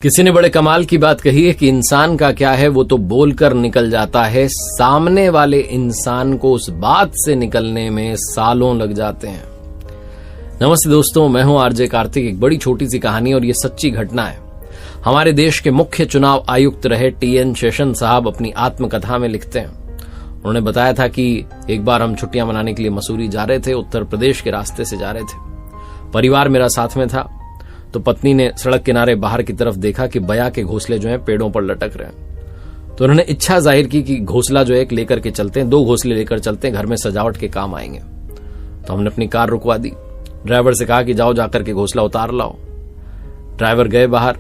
किसी ने बड़े कमाल की बात कही है कि इंसान का क्या है वो तो बोलकर निकल जाता है, सामने वाले इंसान को उस बात से निकलने में सालों लग जाते हैं। नमस्ते दोस्तों, मैं हूं आरजे कार्तिक। एक बड़ी छोटी सी कहानी और ये सच्ची घटना है। हमारे देश के मुख्य चुनाव आयुक्त रहे टी.एन. शेषन साहब अपनी आत्मकथा में लिखते हैं। उन्होंने बताया था कि एक बार हम छुट्टियां मनाने के लिए मसूरी जा रहे थे, उत्तर प्रदेश के रास्ते से जा रहे थे। परिवार मेरा साथ में था। तो पत्नी ने सड़क किनारे बाहर की तरफ देखा कि बया के घोंसले जो हैं पेड़ों पर लटक रहे हैं। तो उन्होंने इच्छा जाहिर की कि घोंसला जो है एक लेकर के चलते हैं, 2 घोंसले लेकर चलते हैं, घर में सजावट के काम आएंगे। तो हमने अपनी कार रुकवा दी, ड्राइवर से कहा कि जाओ जाकर के घोंसला उतार लाओ। ड्राइवर गए बाहर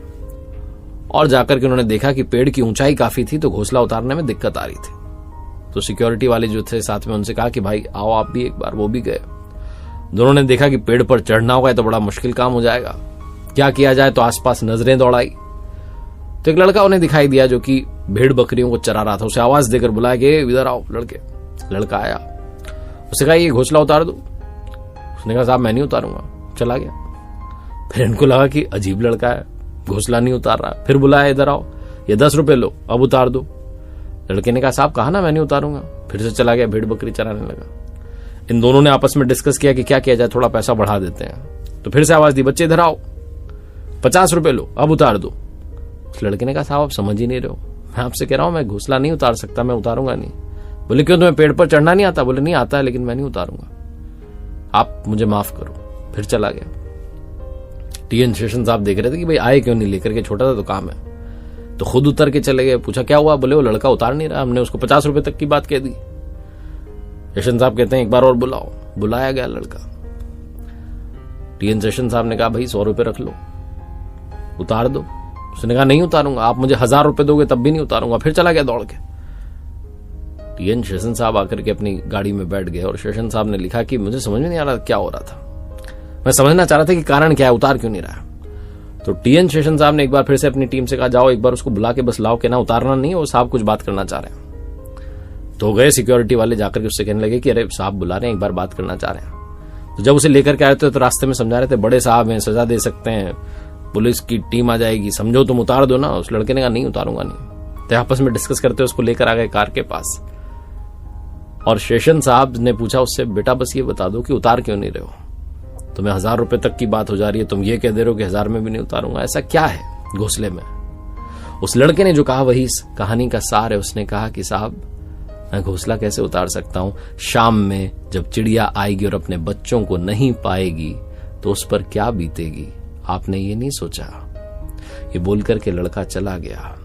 और जाकर के उन्होंने देखा कि पेड़ की ऊंचाई काफी थी, तो घोंसला उतारने में दिक्कत आ रही थी। तो सिक्योरिटी वाले जो थे साथ में, उनसे कहा कि भाई आओ आप भी एक बार। वो भी गए। दोनों ने देखा कि पेड़ पर चढ़ना होगा तो बड़ा मुश्किल काम हो जाएगा, क्या किया जाए। तो आसपास नजरें दौड़ाई तो एक लड़का उन्हें दिखाई दिया जो कि भेड़ बकरियों को चरा रहा था। उसे आवाज देकर बुलाया कि इधर आओ लड़के। लड़का आया, उसे कहा ये घोंसला उतार दो। उसने कहा साहब मैं नहीं उतारूंगा, चला गया। फिर इनको लगा कि अजीब लड़का है, घोंसला नहीं उतार रहा। फिर बुलाया इधर आओ, ये 10 रुपए लो, अब उतार दो। लड़के ने कहा साहब कहा ना मैं नहीं उतारूंगा। फिर से चला गया, भेड़ बकरी चराने लगा। इन दोनों ने आपस में डिस्कस किया कि क्या किया जाए, थोड़ा पैसा बढ़ा देते हैं। तो फिर से आवाज दी, बच्चे इधर आओ, 50 रुपए लो, अब उतार दो। उस लड़के ने कहा साहब आप समझ ही नहीं रहे हो, मैं आपसे कह रहा हूं मैं घोंसला नहीं उतार सकता, मैं उतारूंगा नहीं। बोले क्यों, तुम्हें पेड़ पर चढ़ना नहीं आता? बोले नहीं आता है, लेकिन मैं नहीं उतारूंगा, आप मुझे माफ करो। फिर चला गया। टी.एन. शेषन साहब देख रहे थे कि भाई आए क्यों नहीं लेकर के, छोटा सा तो काम है। तो खुद उतर के चले गए। पूछा क्या हुआ? बोले वो लड़का उतार नहीं रहा, हमने उसको 50 रुपए तक की बात कह दी। शेषन साहब कहते हैं एक बार और बुलाओ। बुलाया गया लड़का। टी.एन. शेषन साहब ने कहा भाई 100 रुपए रख लो, उतार दो। उसने कहा नहीं उतारूंगा, आप मुझे 1000 रुपए दोगे तब भी नहीं उतारूंगा। फिर चला गया दौड़ के। टी.एन. शेषन साहब आकर के अपनी गाड़ी में बैठ गए और शेषन साहब ने लिखा कि मुझे समझ में नहीं आ रहा क्या हो रहा था, मैं समझना चाह रहा था कि कारण क्या है, उतार क्यों नहीं रहा। तो टी.एन. शेषन साहब ने एक बार फिर से अपनी टीम से कहा जाओ एक बार उसको बुला के बस लाओ, कहना उतारना नहीं है, वो साहब कुछ बात करना चाह रहे हैं। तो गए सिक्योरिटी वाले, जाकर के उससे कहने लगे कि अरे साहब बुला रहे हैं, एक बार बात करना चाह रहे हैं। तो जब उसे लेकर के आए थे तो रास्ते में समझा रहे थे बड़े साहब हैं, सजा दे सकते हैं, पुलिस की टीम आ जाएगी, समझो तुम उतार दो ना। उस लड़के ने कहा नहीं उतारूंगा नहीं। तो आपस में डिस्कस करते उसको लेकर आ गए कार के पास। और शेषन साहब ने पूछा उससे, बेटा बस ये बता दो कि उतार क्यों नहीं रहे हो, तुम्हें 1000 रुपए तक की बात हो जा रही है, तुम ये कह दे रहे हो कि 1000 में भी नहीं उतारूंगा, ऐसा क्या है घोंसले में? उस लड़के ने जो कहा वही इस कहानी का सार है। उसने कहा कि साहब मैं घोंसला कैसे उतार सकता हूं, शाम में जब चिड़िया आएगी और अपने बच्चों को नहीं पाएगी तो उस पर क्या बीतेगी, आपने ये नहीं सोचा। ये बोलकर के लड़का चला गया।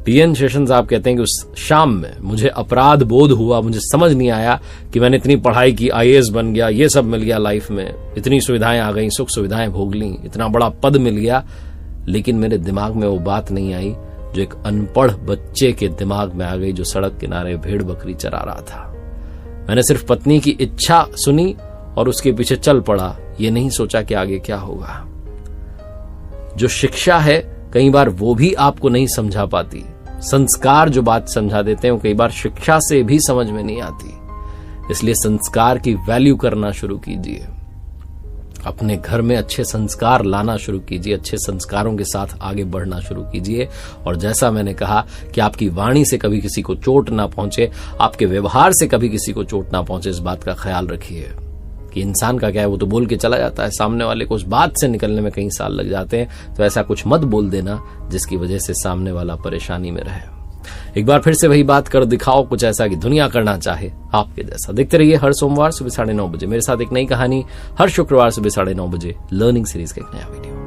टी.एन. शेषन साहब कहते हैं कि उस शाम में मुझे अपराध बोध हुआ, मुझे समझ नहीं आया कि मैंने इतनी पढ़ाई की, आईएएस बन गया, ये सब मिल गया लाइफ में, इतनी सुविधाएं आ गई, सुख सुविधाएं भोग ली, इतना बड़ा पद मिल गया, लेकिन मेरे दिमाग में वो बात नहीं आई जो एक अनपढ़ बच्चे के दिमाग में आ गई जो सड़क किनारे भेड़ बकरी चरा रहा था। मैंने सिर्फ पत्नी की इच्छा सुनी और उसके पीछे चल पड़ा, ये नहीं सोचा कि आगे क्या होगा। जो शिक्षा है कई बार वो भी आपको नहीं समझा पाती, संस्कार जो बात समझा देते हैं वो कई बार शिक्षा से भी समझ में नहीं आती। इसलिए संस्कार की वैल्यू करना शुरू कीजिए, अपने घर में अच्छे संस्कार लाना शुरू कीजिए, अच्छे संस्कारों के साथ आगे बढ़ना शुरू कीजिए। और जैसा मैंने कहा कि आपकी वाणी से कभी किसी को चोट ना पहुंचे, आपके व्यवहार से कभी किसी को चोट ना पहुंचे, इस बात का ख्याल रखिए कि इंसान का क्या है, वो तो बोल के चला जाता है, सामने वाले को उस बात से निकलने में कई साल लग जाते हैं। तो ऐसा कुछ मत बोल देना जिसकी वजह से सामने वाला परेशानी में रहे। एक बार फिर से वही बात कर दिखाओ कुछ ऐसा कि दुनिया करना चाहे आपके जैसा। देखते रहिए हर सोमवार सुबह 9:30 बजे मेरे साथ एक नई कहानी, हर शुक्रवार सुबह 9:30 बजे लर्निंग सीरीज का एक नया वीडियो।